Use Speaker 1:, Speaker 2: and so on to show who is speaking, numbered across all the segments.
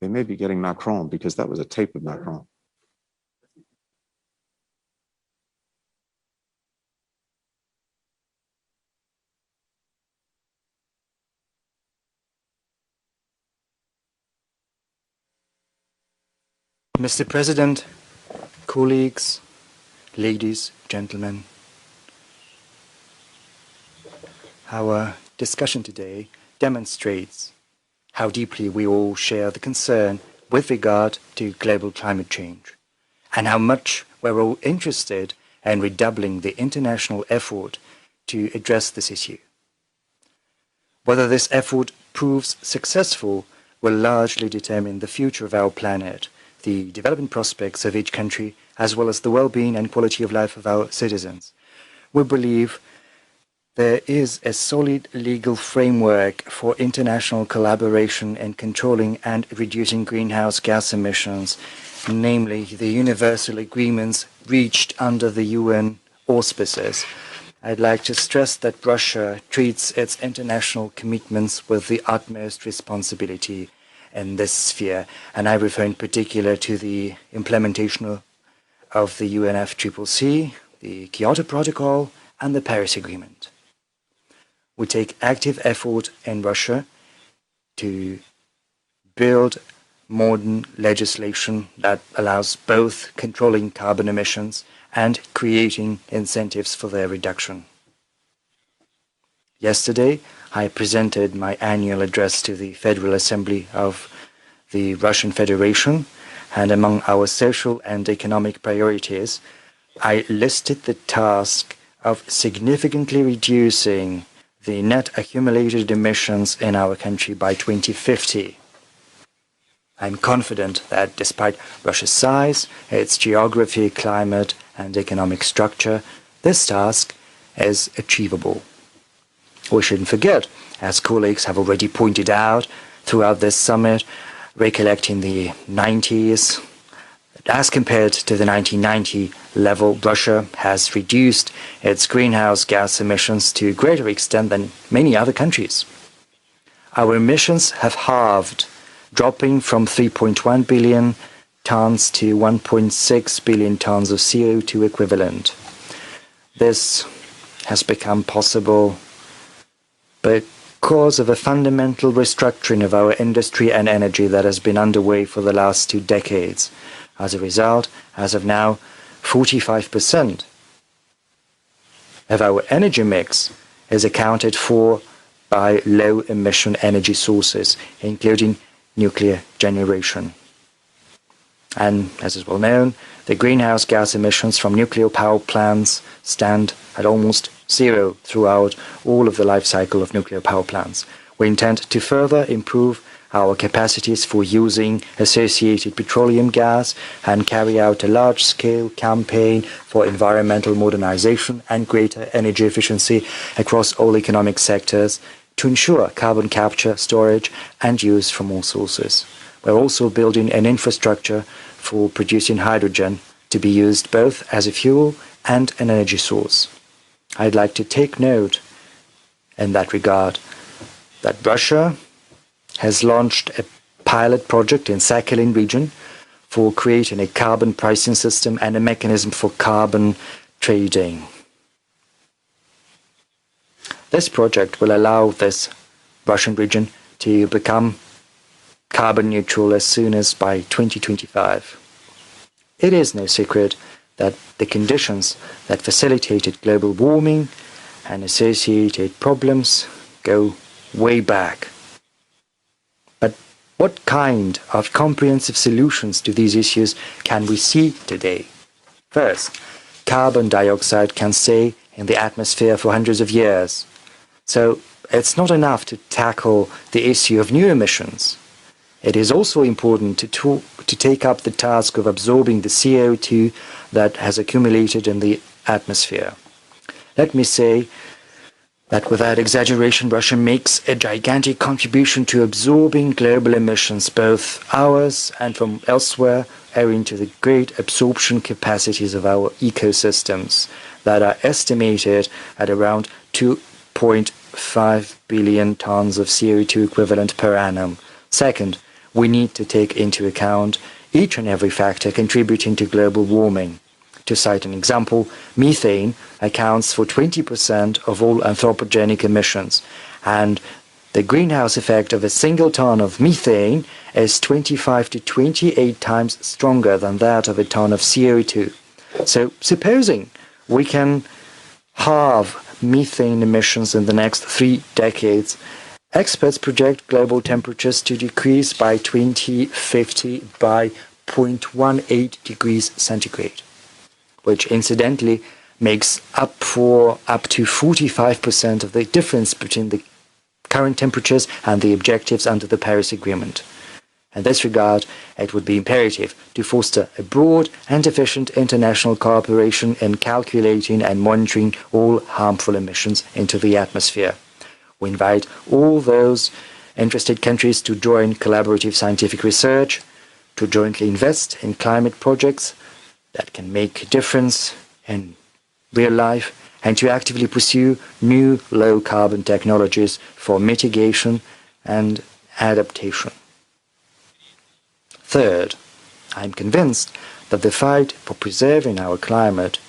Speaker 1: They may be getting Macron because that was a tape of Macron.
Speaker 2: Mr. President, colleagues, ladies, gentlemen, our discussion today demonstrates how deeply we all share the concern with regard to global climate change, and how much we're all interested in redoubling the international effort to address this issue. Whether this effort proves successful will largely determine the future of our planet, the development prospects of each country, as well as the well-being and quality of life of our citizens. We believe there is a solid legal framework for international collaboration in controlling and reducing greenhouse gas emissions, namely the universal agreements reached under the UN auspices. I'd like to stress that Russia treats its international commitments with the utmost responsibility in this sphere, and I refer in particular to the implementation of the UNFCCC, the Kyoto Protocol, and the Paris Agreement. We take active effort in Russia to build modern legislation that allows both controlling carbon emissions and creating incentives for their reduction. Yesterday, I presented my annual address to the Federal Assembly of the Russian Federation, and among our social and economic priorities, I listed the task of significantly reducing the net accumulated emissions in our country by 2050. I'm confident that despite Russia's size, its geography, climate, and economic structure, this task is achievable. We shouldn't forget, as colleagues have already pointed out throughout this summit, recollecting the 90s, as compared to the 1990 level, Russia has reduced its greenhouse gas emissions to a greater extent than many other countries. Our emissions have halved, dropping from 3.1 billion tons to 1.6 billion tons of CO2 equivalent. This has become possible because of a fundamental restructuring of our industry and energy that has been underway for the last 2 decades. As a result, as of now, 45% of our energy mix is accounted for by low-emission energy sources, including nuclear generation. And, as is well known, the greenhouse gas emissions from nuclear power plants stand at almost zero throughout all of the life cycle of nuclear power plants. We intend to further improve our capacities for using associated petroleum gas and carry out a large-scale campaign for environmental modernization and greater energy efficiency across all economic sectors to ensure carbon capture, storage, and use from all sources. We're also building an infrastructure for producing hydrogen to be used both as a fuel and an energy source. I'd like to take note in that regard that Russia has launched a pilot project in Sakhalin region for creating a carbon pricing system and a mechanism for carbon trading. This project will allow this Russian region to become carbon neutral as soon as by 2025. It is no secret that the conditions that facilitated global warming and associated problems go way back. But what kind of comprehensive solutions to these issues can we see today? First, carbon dioxide can stay in the atmosphere for hundreds of years. So it's not enough to tackle the issue of new emissions. It is also important to take up the task of absorbing the CO2 that has accumulated in the atmosphere. Let me say that without exaggeration, Russia makes a gigantic contribution to absorbing global emissions, both ours and from elsewhere, owing to the great absorption capacities of our ecosystems that are estimated at around 2.5 billion tons of CO2 equivalent per annum. Second, we need to take into account each and every factor contributing to global warming. To cite an example, methane accounts for 20% of all anthropogenic emissions, and the greenhouse effect of a single ton of methane is 25 to 28 times stronger than that of a ton of CO2. So, supposing we can halve methane emissions in the next 3 decades, experts project global temperatures to decrease by 2050 by 0.18 degrees centigrade, which incidentally makes up to 45% of the difference between the current temperatures and the objectives under the Paris Agreement. In this regard, it would be imperative to foster a broad and efficient international cooperation in calculating and monitoring all harmful emissions into the atmosphere. We invite all those interested countries to join collaborative scientific research, to jointly invest in climate projects that can make a difference in real life, and to actively pursue new low-carbon technologies for mitigation and adaptation. Third, I am convinced that the fight for preserving our climate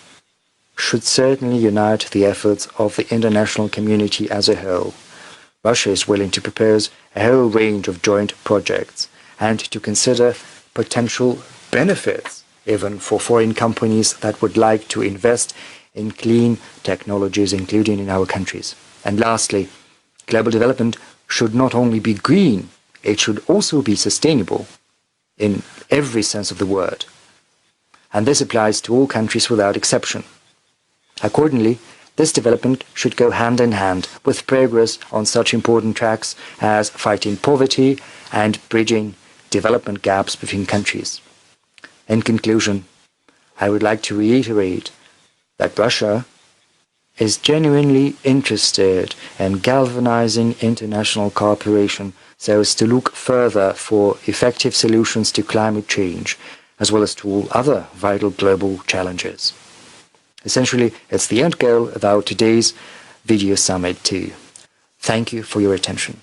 Speaker 2: should certainly unite the efforts of the international community as a whole. Russia is willing to propose a whole range of joint projects and to consider potential benefits even for foreign companies that would like to invest in clean technologies, including in our countries. And lastly, global development should not only be green, it should also be sustainable in every sense of the word. And this applies to all countries without exception. Accordingly, this development should go hand in hand with progress on such important tracks as fighting poverty and bridging development gaps between countries. In conclusion, I would like to reiterate that Russia is genuinely interested in galvanizing international cooperation so as to look further for effective solutions to climate change, as well as to all other vital global challenges. Essentially, it's the end goal of our today's video summit too. Thank you for your attention.